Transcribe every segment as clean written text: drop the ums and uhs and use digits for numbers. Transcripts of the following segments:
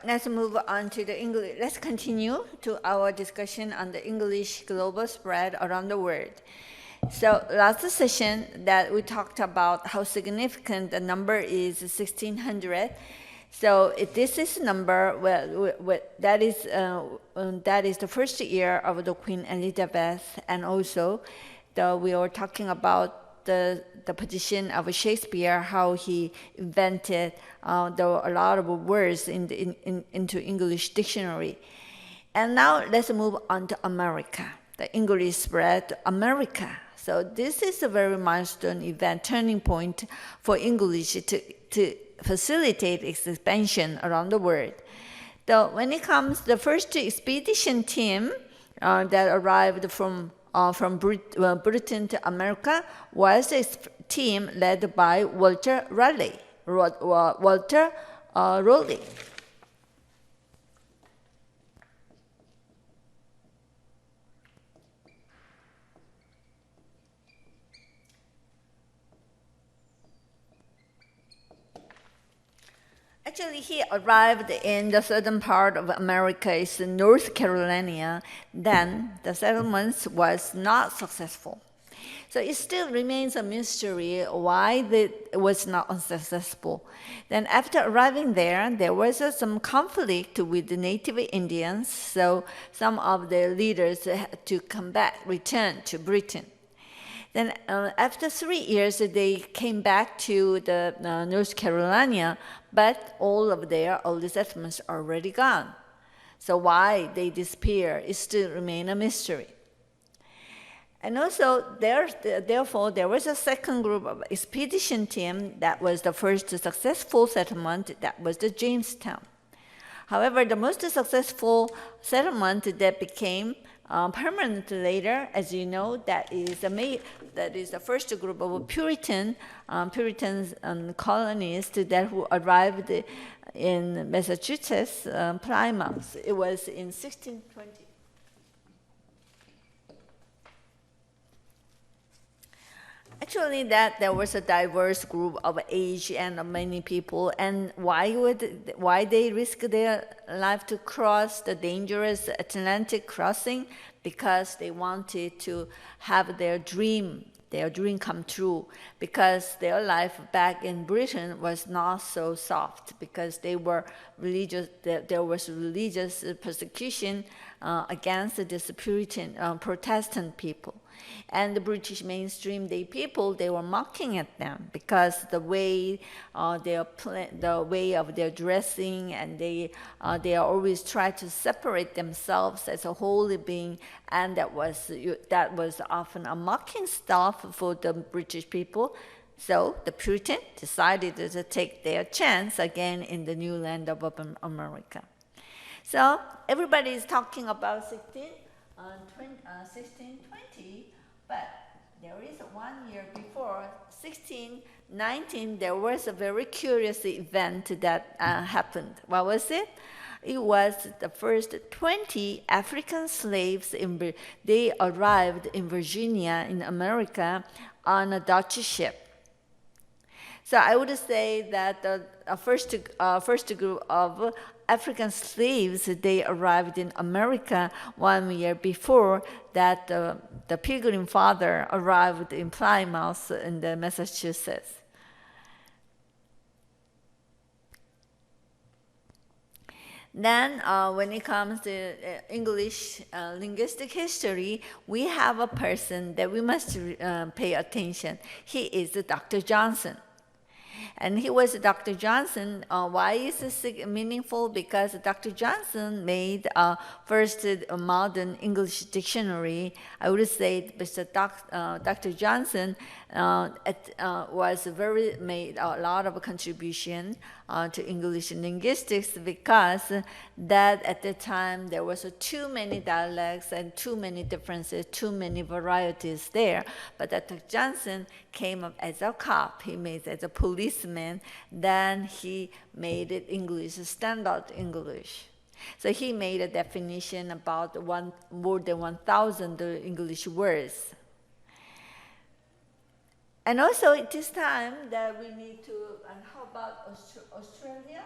let's move on to the English. Let's continue to our discussion on the English global spread around the world. So last session that we talked about how significant the number is 1600. So this is number, that is the first year of the Queen Elizabeth, and also we were talking about the position of Shakespeare, how he invented a lot of words into English dictionary. And now let's move on to America. The English spread to America. So this is a very milestone event, turning point for English to facilitate its expansion around the world. So when it comes, the first expedition team that arrived from Britain to America was a team led by Walter Raleigh. Actually, he arrived in the southern part of America, it's North Carolina. Then the settlement was not successful. So it still remains a mystery why it was not unsuccessful. Then after arriving there was some conflict with the native Indians, so some of the leaders had to come back, return to Britain. Then after 3 years, they came back to the North Carolina, but all of their old settlements are already gone. So why they disappear, it still remains a mystery. And also, therefore, there was a second group of expedition team that was the first successful settlement, that was the Jamestown. However, the most successful settlement that became permanent later, as you know, that is the first group of Puritans colonists that who arrived in Massachusetts, Plymouth. It was in 1620. Actually, that there was a diverse group of age and of many people, and why they risk their life to cross the dangerous Atlantic crossing? Because they wanted to have their dream come true, because their life back in Britain was not so soft, because they were religious. There was religious persecution against this Puritan Protestant people. And the British mainstream people, they were mocking at them because the way of their dressing, and they always try to separate themselves as a holy being, and that was often a mocking stuff for the British people. So the Puritan decided to take their chance again in the new land of America. So everybody is talking about 1620, but there is 1 year before, 1619, there was a very curious event that happened. What was it? It was the first 20 African slaves. They arrived in Virginia, in America, on a Dutch ship. So I would say that the first group of African slaves, they arrived in America 1 year before that the Pilgrim Father arrived in Plymouth in the Massachusetts. Then when it comes to English linguistic history, we have a person that we must pay attention. He is Dr. Johnson. And he was Dr. Johnson. Why is this meaningful? Because Dr. Johnson made first modern English dictionary. I would say Dr. Johnson made a lot of contribution to English linguistics, because that at the time there was too many dialects and too many differences, too many varieties there. But Dr. Johnson came up as a cop, he made as a policeman, then he made it English, standard English. So he made a definition about more than 1,000 English words. And also at this time that we need to, and how about Australia?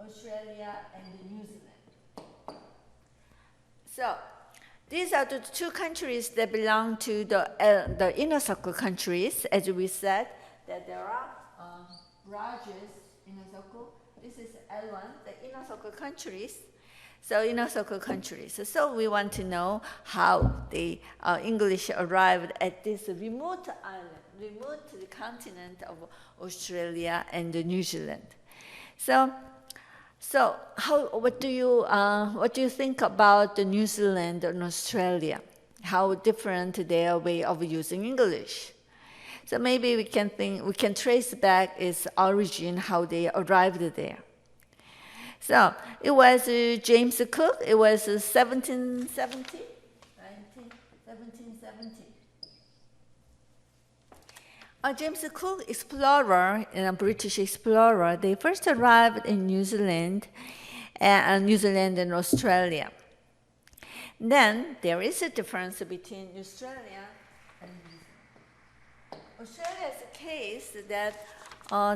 Australia, and New Zealand. So these are the two countries that belong to the inner circle countries. As we said, that there are Raj's inner circle. This is L1, the inner circle countries. So inner circle countries. So we want to know how the English arrived at this remote island, remote continent of Australia and New Zealand. So what do you think about the New Zealand and Australia? How different their way of using English? So maybe we can trace back its origin, how they arrived there. So it was James Cook. It was 1770. James Cook, explorer, a British explorer, they first arrived in New Zealand and Australia. Then there is a difference between Australia and New Zealand. Australia is a case that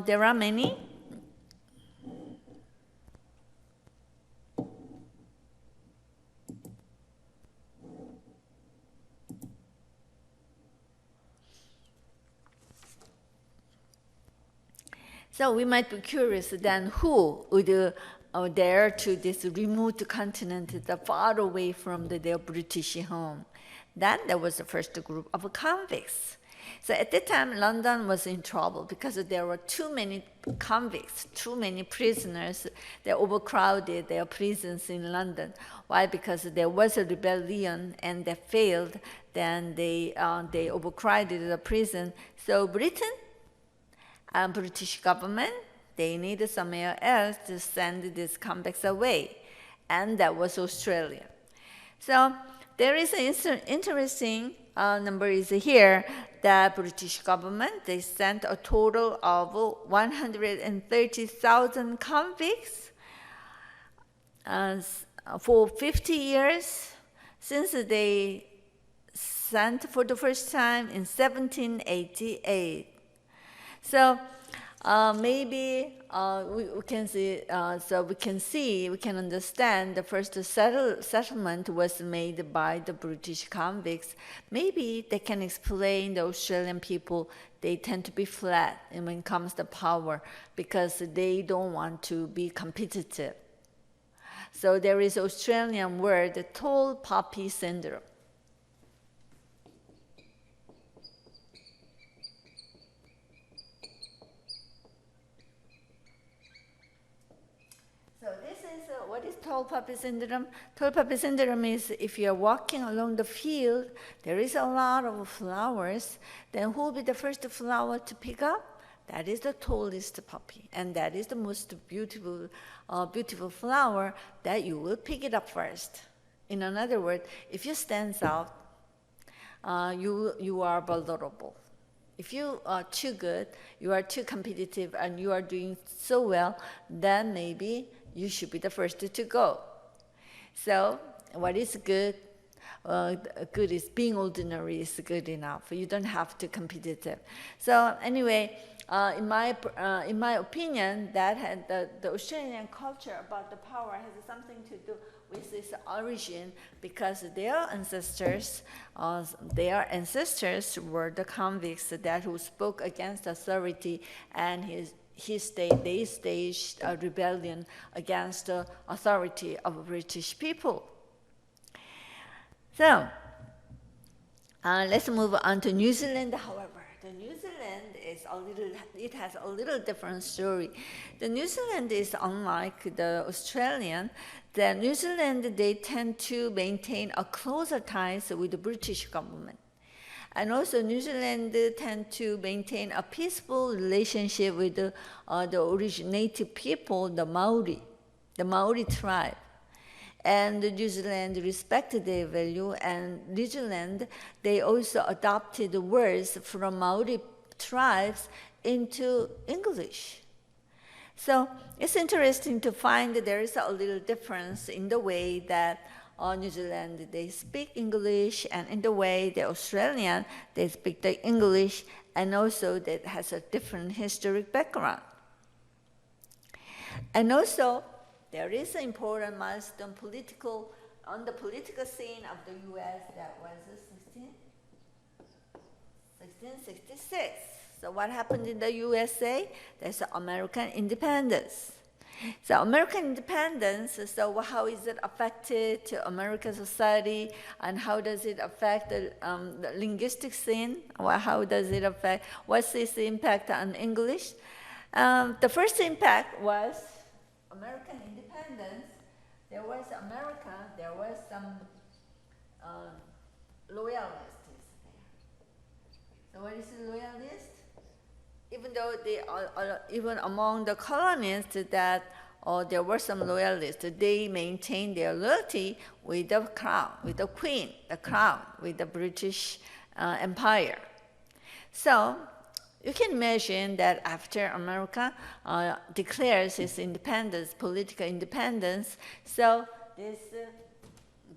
there are many. So we might be curious then who would dare to this remote continent, far away from their British home. Then there was the first group of convicts. So at that time, London was in trouble because there were too many convicts, too many prisoners. They overcrowded their prisons in London. Why? Because there was a rebellion and they failed. Then they overcrowded the prison. So Britain, British government, they needed somewhere else to send these convicts away, and that was Australia. So there is an interesting number is here that British government, they sent a total of 130,000 convicts for 50 years since they sent for the first time in 1788. So maybe we can understand the first settlement was made by the British convicts. Maybe they can explain the Australian people, they tend to be flat when it comes to power because they don't want to be competitive. So there is Australian word, the tall poppy syndrome. What is tall poppy syndrome? Tall poppy syndrome is if you're walking along the field, there is a lot of flowers, then who will be the first flower to pick up? That is the tallest poppy, and that is the most beautiful flower that you will pick it up first. In another word, if you stand out, you are vulnerable. If you are too good, you are too competitive, and you are doing so well, then maybe you should be the first to go. So what is good? Good is being ordinary is good enough. You don't have to competitive. So anyway, in my opinion, that the Australian culture about the power has something to do with its origin because their ancestors were the convicts who spoke against authority, and they staged a rebellion against the authority of British people. So let's move on to New Zealand, however. The New Zealand has a little different story. The New Zealand is unlike the Australian. The New Zealand, they tend to maintain a closer ties with the British government. And also New Zealand tend to maintain a peaceful relationship with the originative people, the Maori tribe. And New Zealand respected their value, and New Zealand, they also adopted words from Maori tribes into English. So it's interesting to find that there is a little difference in the way that New Zealand, they speak English, and in the way the Australian, they speak the English, and also that has a different historic background. And also, there is an important milestone on the political scene of the U.S. That was 1666. So what happened in the USA? There's American independence. So American independence, so how is it affected to American society, and how does it affect the linguistic scene? How does it affect, what's its impact on English? The first impact was American independence. There was some loyalists there. So what is a loyalist? Even though they are, even among the colonists that there were some loyalists, they maintained their loyalty with the crown, with the queen, the crown, with the British Empire. So you can imagine that after America declares its independence, political independence, so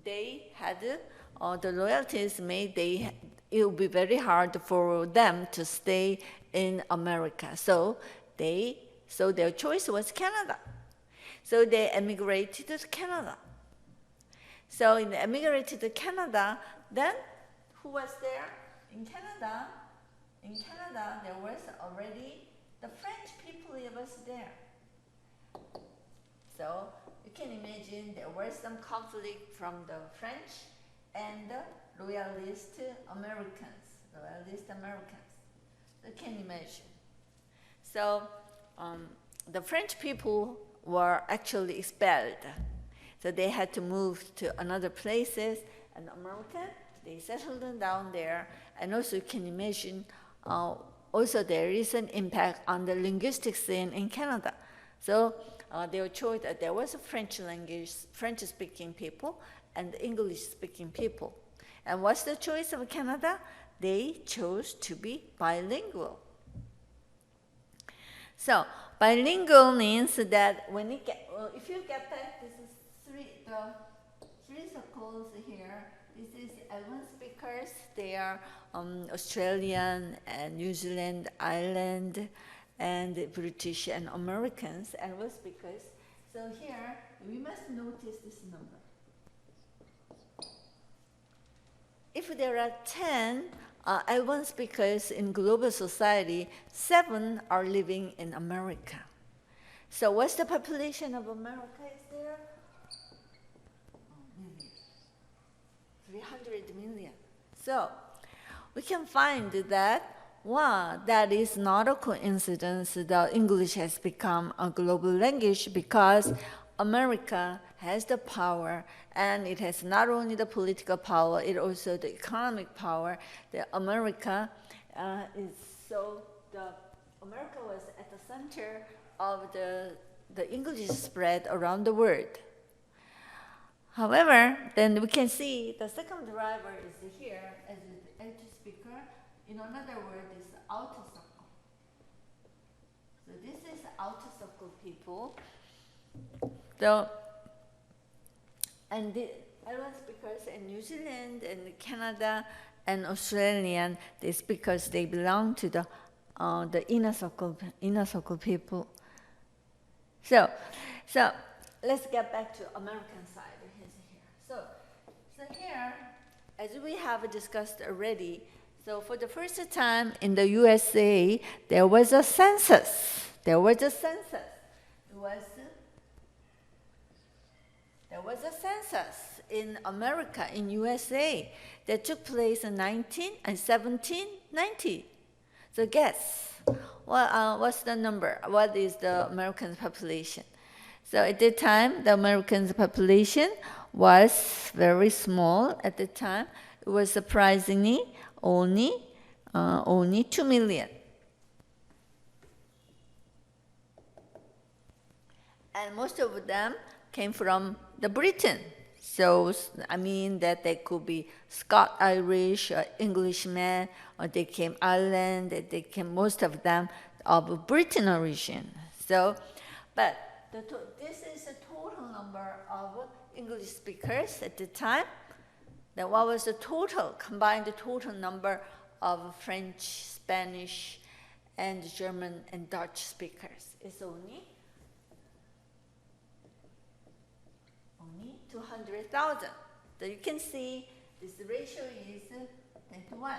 they had the loyalties made. It would be very hard for them to stay in America. So their choice was Canada. So they emigrated to Canada. So in emigrated to Canada, then who was there in Canada? In Canada, there was already the French people was there. So you can imagine there was some conflict from the French and the loyalist Americans. You can imagine. So the French people were actually expelled. So they had to move to another places, and Americans, they settled down there. And also you can imagine, also there is an impact on the linguistic scene in Canada. So their choice, there was a French language, French-speaking people, and English-speaking people. And what's the choice of Canada? They chose to be bilingual. So bilingual means that if you get back, this is three circles here. This is L1 speakers. They are Australian and New Zealand, Ireland, and British and Americans, L1 speakers. So here we must notice this number. If there are 10 L1 speakers in global society, 7 are living in America. So what's the population of America is there? 300 million. So we can find that, that is not a coincidence that English has become a global language, because America has the power, and it has not only the political power, it also the economic power. America was at the center of the English spread around the world. However, then we can see the second driver is here as the L2 speaker. In another word, is outer circle. So this is outer circle people. And the L1 speakers in New Zealand and Canada and Australian, they speakers, they belong to the inner circle people. So let's get back to American side. So here, as we have discussed already, so for the first time in the USA, there was a census. There was a census in America, in USA, that took place in 1790. So guess, what's the number? What is the American population? So at the time, the American population was very small at the time. It was surprisingly only 2 million. And most of them came from the Britain. So, I mean that they could be Scot-Irish, or Englishmen, or they came Ireland, they came, most of them of Britain origin. So, but this is the total number of English speakers at the time. Then what was the combined total number of French, Spanish, and German and Dutch speakers? It's only to 100,000. So you can see this ratio is 10 to 1.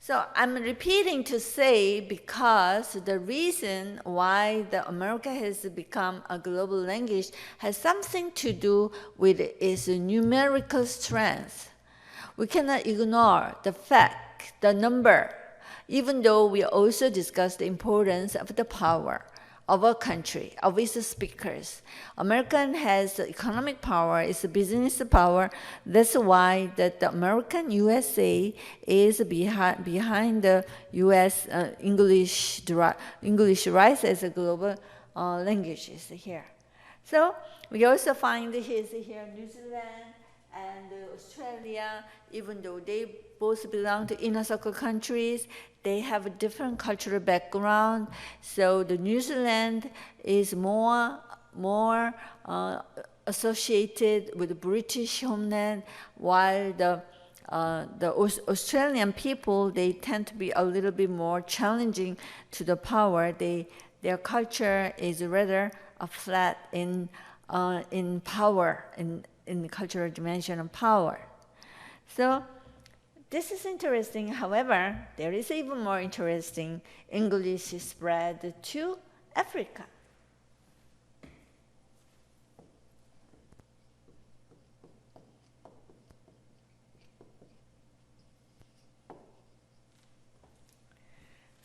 So I'm repeating to say because the reason why the America has become a global language has something to do with its numerical strength. We cannot ignore the fact, the number, even though we also discuss the importance of the power of a country, of its speakers. American has economic power, it's business power. That's why the American USA is behind the US English rise as a global language is here. So we also find here New Zealand and Australia, even though they both belong to inner circle countries, they have a different cultural background. So the New Zealand is more associated with the British homeland, while the Australian people, they tend to be a little bit more challenging to the power. Their culture is rather flat in power, in the cultural dimension of power. So this is interesting. However, there is even more interesting. English spread to Africa.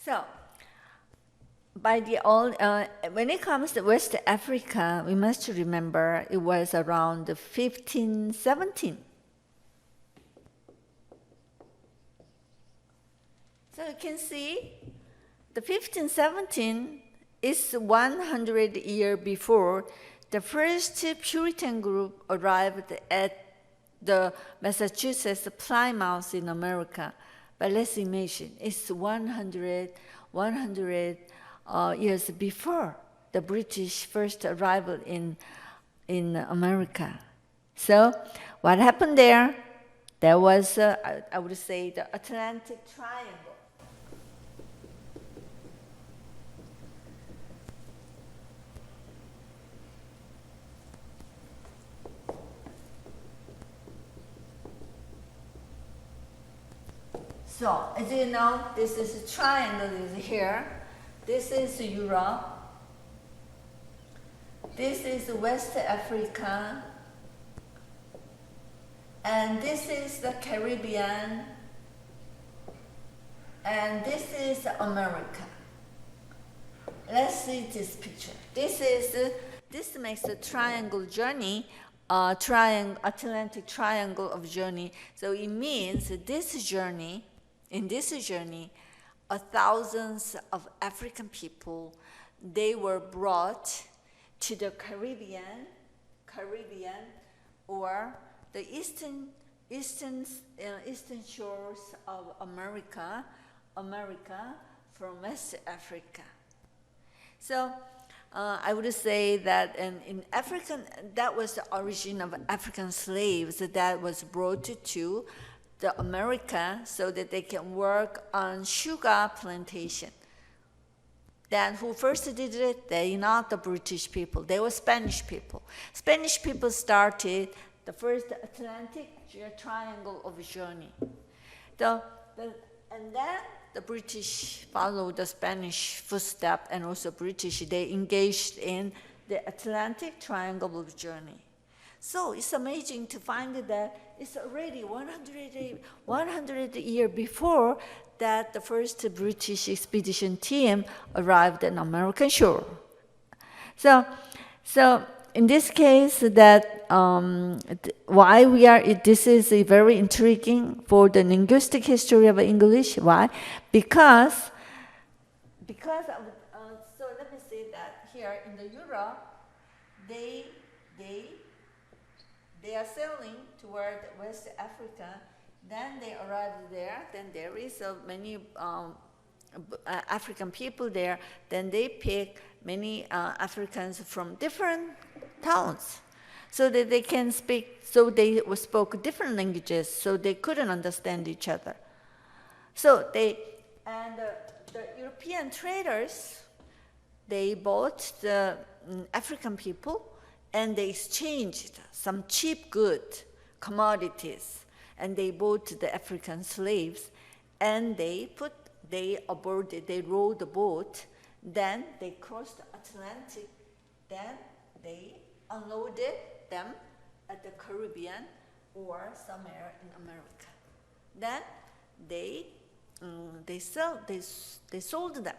So, when it comes to West Africa, we must remember it was around 1517. So you can see the 1517 is 100 years before the first Puritan group arrived at the Massachusetts Plymouth in America. But let's imagine it's 100 years before the British first arrival in America. So what happened there? There was, I would say, the Atlantic Triangle. So, as you know, this is a triangle is here. This is Europe. This is West Africa. And this is the Caribbean. And this is America. Let's see this picture. This makes a triangle journey, Atlantic triangle of journey. So it means in this journey, thousands of African people, they were brought to the Caribbean, or the eastern shores of America from West Africa. So I would say that in African, that was the origin of African slaves that was brought to the America so that they can work on sugar plantation. Then who first did it? They not the British people. They were Spanish people. Spanish people started the first Atlantic triangle of journey. And then the British followed the Spanish footsteps, and also British, they engaged in the Atlantic triangle of journey. So it's amazing to find that it's already 100 years before that the first British expedition team arrived on American shore. So in this case, that this is very intriguing for the linguistic history of English. Why? Because so let me say that here in the Europe, they are sailing toward West Africa. Then they arrive there. Then there is many African people there. Then they pick many Africans from different towns, so that they can speak. So they spoke different languages, so they couldn't understand each other. So the European traders, they bought the African people, and they exchanged some cheap goods, commodities, and they bought the African slaves, and they rowed the boat, then they crossed the Atlantic, then they unloaded them at the Caribbean or somewhere in America. Then they sold them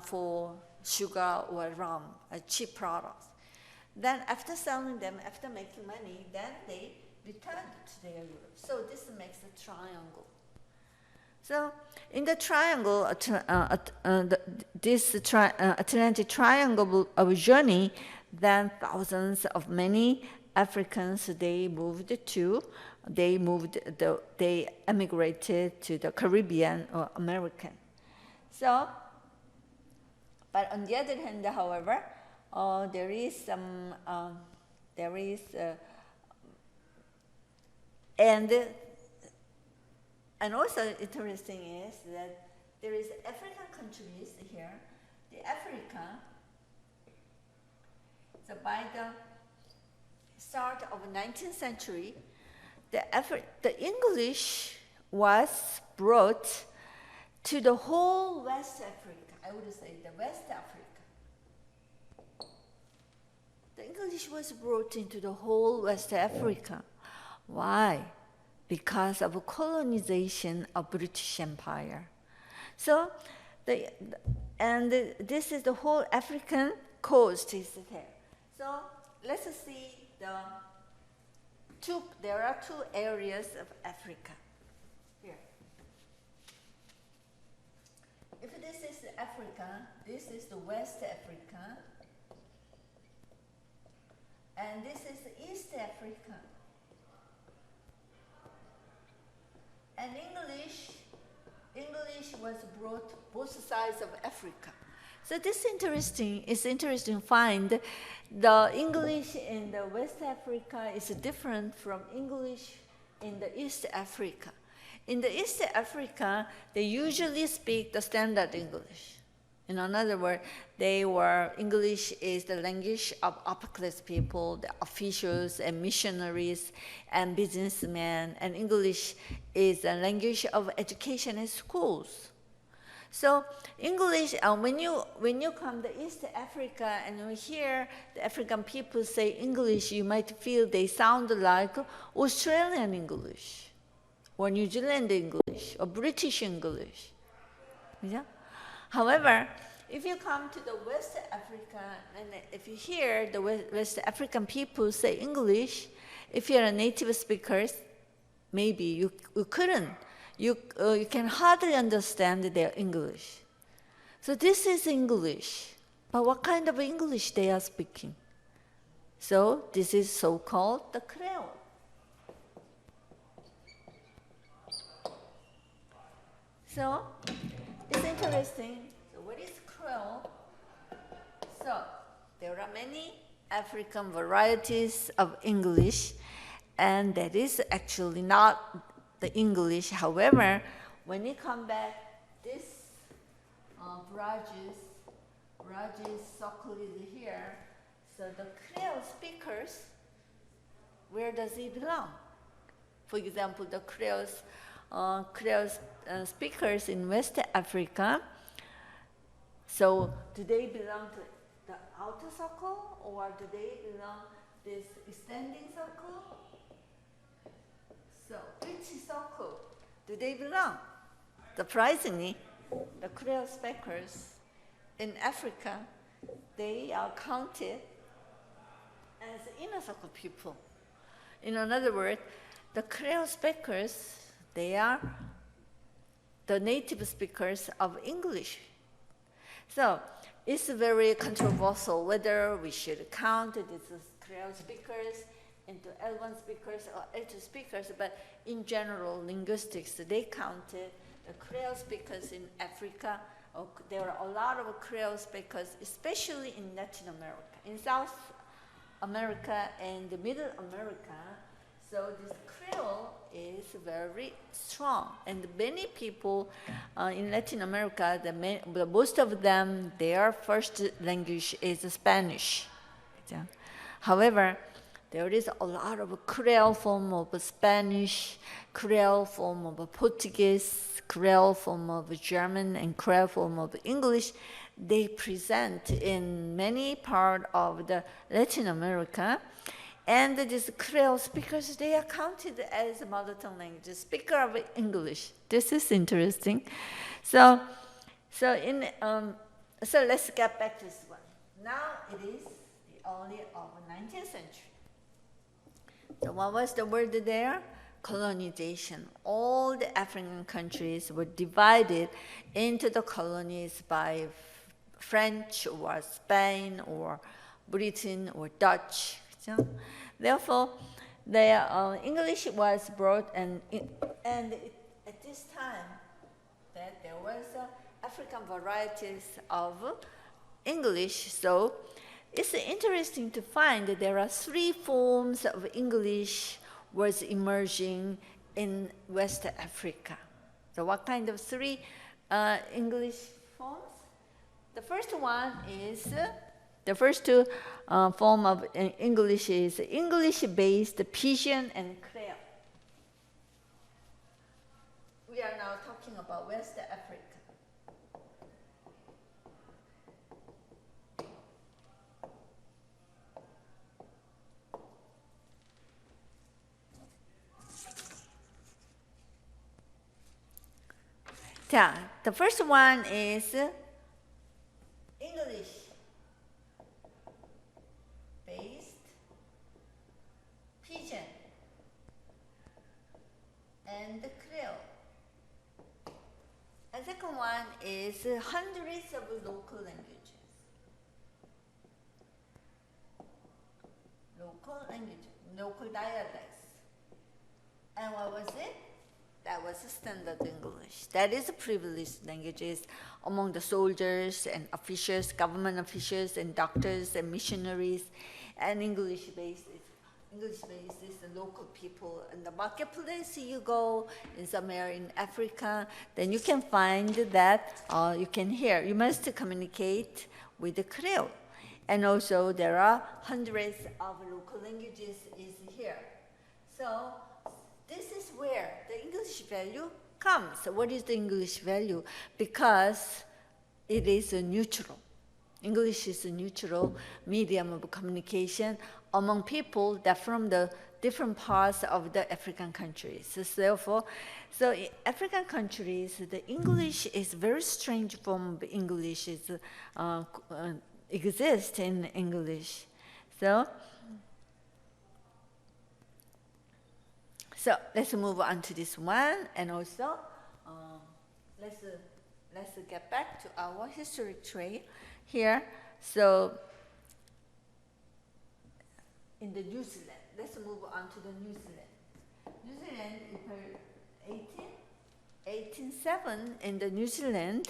for sugar or rum, cheap products. Then after selling them, after making money, then they returned to their Europe. So this makes a triangle. So in the triangle, Atlantic Triangle of journey, then thousands of many Africans, they emigrated to the Caribbean or American. So, but on the other hand, however, there is some, and also interesting is that there is African countries here. The Africa, so by the start of the 19th century, the English was brought to the whole West Africa. I would say the West Africa. The English was brought into the whole West Africa. Why? Because of colonization of British Empire. So, this is the whole African coast is there. So let's see there are two areas of Africa here. If this is Africa, this is the West Africa, and this is East Africa. And English was brought both sides of Africa. So this is interesting to find the English in the West Africa is different from English in the East Africa. In the East Africa, they usually speak the standard English. In other words, English is the language of upper class people, the officials and missionaries and businessmen, and English is the language of education and schools. So English, when you come to East Africa and you hear the African people say English, you might feel they sound like Australian English, or New Zealand English, or British English. Yeah? However, if you come to the West Africa, and if you hear the West African people say English, if you're a native speaker, maybe you couldn't. You can hardly understand their English. So this is English, but what kind of English they are speaking? So this is so-called the Creole. So it's interesting. So what is Creole? So there are many African varieties of English, and that is actually not the English. However, when you come back, this Rajesh circle is here. So the Creole speakers, where does it belong? For example, the Creole speakers in West Africa. So do they belong to the outer circle, or do they belong to this extending circle? So which circle do they belong? Surprisingly, the Creole speakers in Africa, they are counted as inner circle people. In other words, the Creole speakers, they are the native speakers of English. So it's very controversial whether we should count these Creole speakers into L1 speakers or L2 speakers, but in general, linguistics, they counted the Creole speakers in Africa. There are a lot of Creole speakers, especially in Latin America, in South America and Middle America. So this Creole is very strong, and many people in Latin America, most of them, their first language is Spanish. Yeah. However, there is a lot of Creole form of Spanish, Creole form of Portuguese, Creole form of German, and Creole form of English. They present in many parts of the Latin America. And these Creole speakers, they are counted as mother tongue language, speaker of English. This is interesting. So let's get back to this one. Now it is the early of the 19th century. So what was the word there? Colonization. All the African countries were divided into the colonies by French or Spain or Britain or Dutch. So, therefore, the English was brought, and at this time, that there was African varieties of English. So it's interesting to find that there are 3 forms of English was emerging in West Africa. So what kind of 3 English forms? The first one is, the first form of English is English-based Pidgin and Creole. We are now talking about West Africa. So, the first one is English-based Pidgin and Creole. And second one is hundreds of local languages. Local dialects. And what was it? That was standard English. That is privileged languages among the soldiers and officials, government officials and doctors and missionaries. And English-based is the local people. In the marketplace you go, in somewhere in Africa, then you can find that, you can hear. You must communicate with the Creole. And also there are hundreds of local languages is here. So this is where the English value comes. So what is the English value? Because it is a neutral. English is a neutral medium of communication among people that from the different parts of the African countries. So therefore, in African countries, the English is very strange form of English is exists in English. So let's move on to this one, and also let's get back to our historic trail here. So in the New Zealand, let's move on to the New Zealand. New Zealand is 1807 in the New Zealand.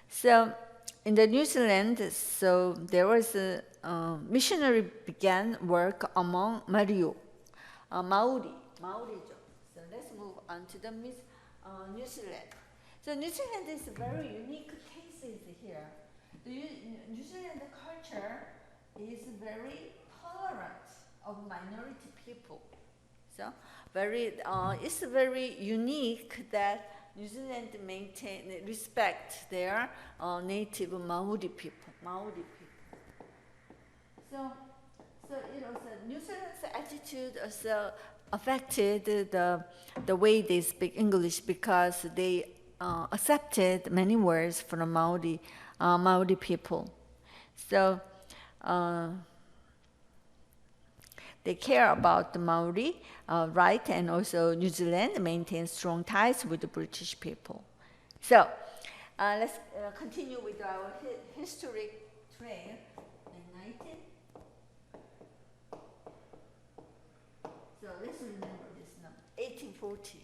So in the New Zealand, so there was a missionary began work among Maori. So let's move on to the New Zealand. So New Zealand is a very unique cases here. The New Zealand culture is very tolerant of minority people. So it's very unique that New Zealand respect their native Maori people. So New Zealand's attitude also affected the way they speak English, because they accepted many words from Maori people. So they care about the Maori, right, and also New Zealand maintains strong ties with the British people. So let's continue with our historic trail in 19. So let's remember this number, 1840.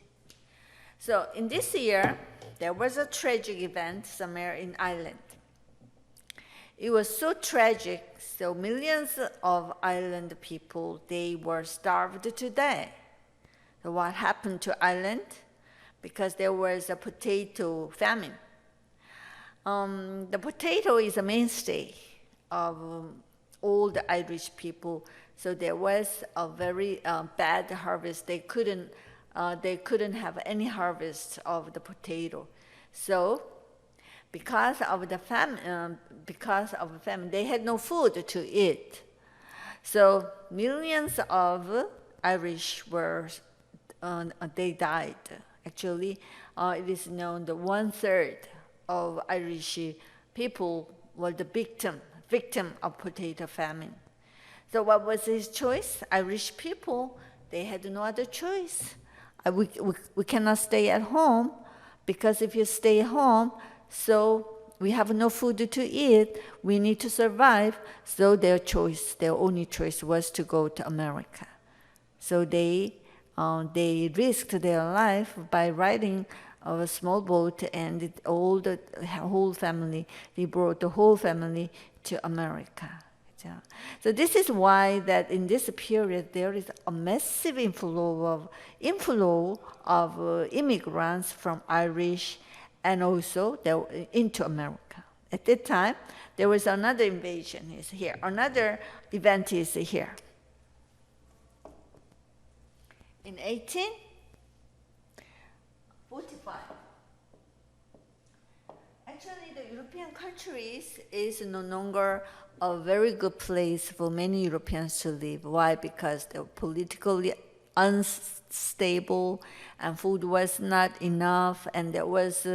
So in this year, there was a tragic event somewhere in Ireland. It was so tragic, so millions of island people, they were starved to death. So what happened to Ireland? Because there was a potato famine. The potato is a mainstay of all the Irish people. So there was a very bad harvest. They couldn't have any harvest of the potato. So because of the famine, they had no food to eat. So millions of Irish they died. Actually, it is known that 1/3 of Irish people were the victim of potato famine. So what was his choice? Irish people, they had no other choice. We cannot stay at home, because if you stay home, so we have no food to eat, we need to survive. So their only choice was to go to America. So they risked their life by riding a small boat, and they brought the whole family to America. So this is why that in this period there is a massive inflow of immigrants from Irish and also into America. At that time, there was another invasion is here. Another event is here. In 1845, actually the European countries is no longer a very good place for many Europeans to live. Why? Because they were politically unstable, and food was not enough, and there was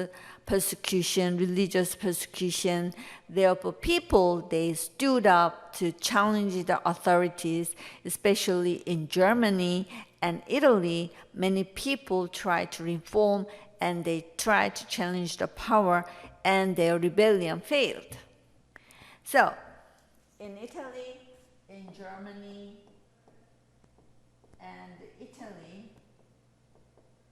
persecution, religious persecution. Therefore, people, they stood up to challenge the authorities, especially in Germany and Italy. Many people tried to reform, and they tried to challenge the power, and their rebellion failed. So, in Italy, in Germany, and Italy,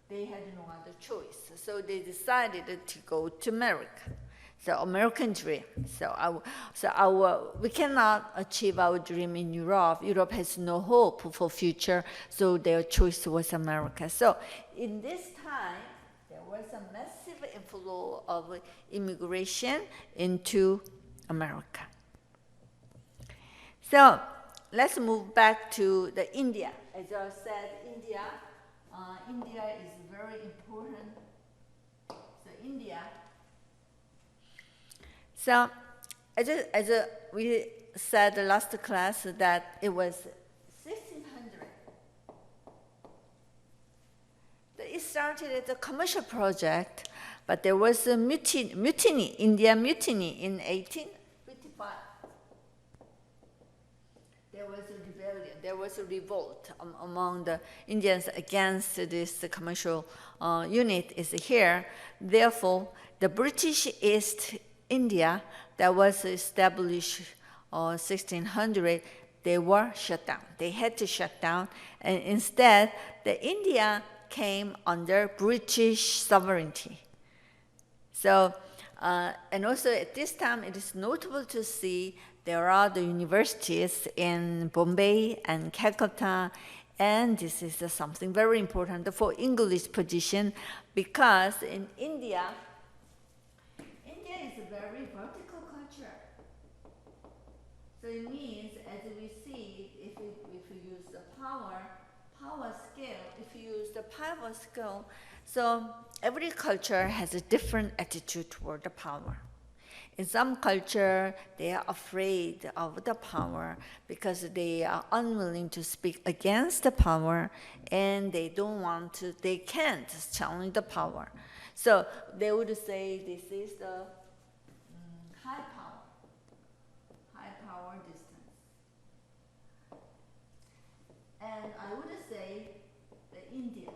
they had no other choice. So they decided to go to America. So American dream. We cannot achieve our dream in Europe. Europe has no hope for future, so their choice was America. So in this time, there was a massive inflow of immigration into America. So let's move back to India. As I said, India is very important. So India. So as we said the last class that it was 1600. It started as a commercial project, but there was a mutiny, Indian mutiny in 1855. There was a rebellion, there was a revolt among the Indians against this commercial unit is here. Therefore, the British East India that was established 1600, they were shut down. They had to shut down, and instead, the India came under British sovereignty. So, and also at this time, it is notable to see there are the universities in Bombay and Calcutta, and this is something very important for English position, because in India is a very vertical culture. So it means, as we see, if we use the power scale, so every culture has a different attitude toward the power. In some culture, they are afraid of the power because they are unwilling to speak against the power, and they can't challenge the power. So they would say this is the high power distance. And I would say that India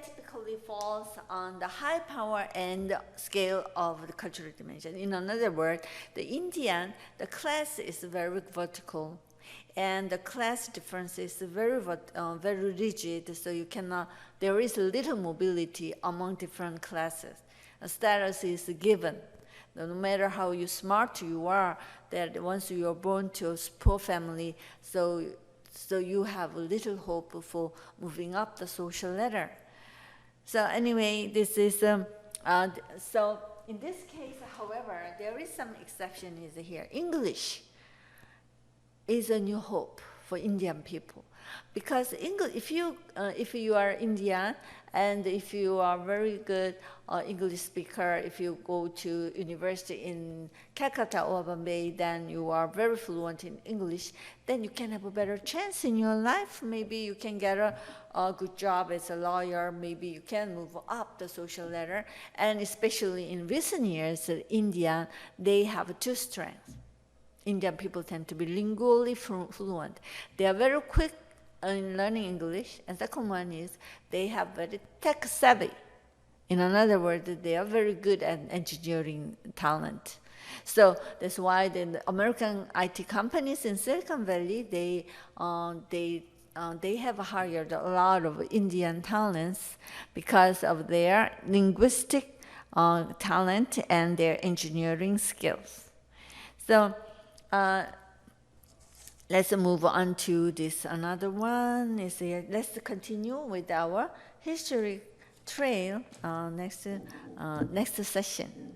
typically falls on the high power end scale of the cultural dimension. In another word, the class is very vertical, and the class difference is very rigid, so there is little mobility among different classes. A status is given. No matter how smart you are, that once you are born to a poor family, so you have little hope for moving up the social ladder. So anyway, this is, so in this case, however, there is some exception is here. English. is a new hope for Indian people, because English, if you are Indian and if you are very good English speaker, if you go to university in Calcutta or Bombay, then you are very fluent in English, then you can have a better chance in your life. Maybe you can get a good job as a lawyer. Maybe you can move up the social ladder. And especially in recent years, India, they have two strengths. Indian people tend to be lingually fluent. They are very quick in learning English. And second one is they have very tech savvy. In another word, they are very good at engineering talent. So that's why the American IT companies in Silicon Valley, they have hired a lot of Indian talents because of their linguistic talent and their engineering skills. So let's move on to this another one. Let's continue with our history trail next session.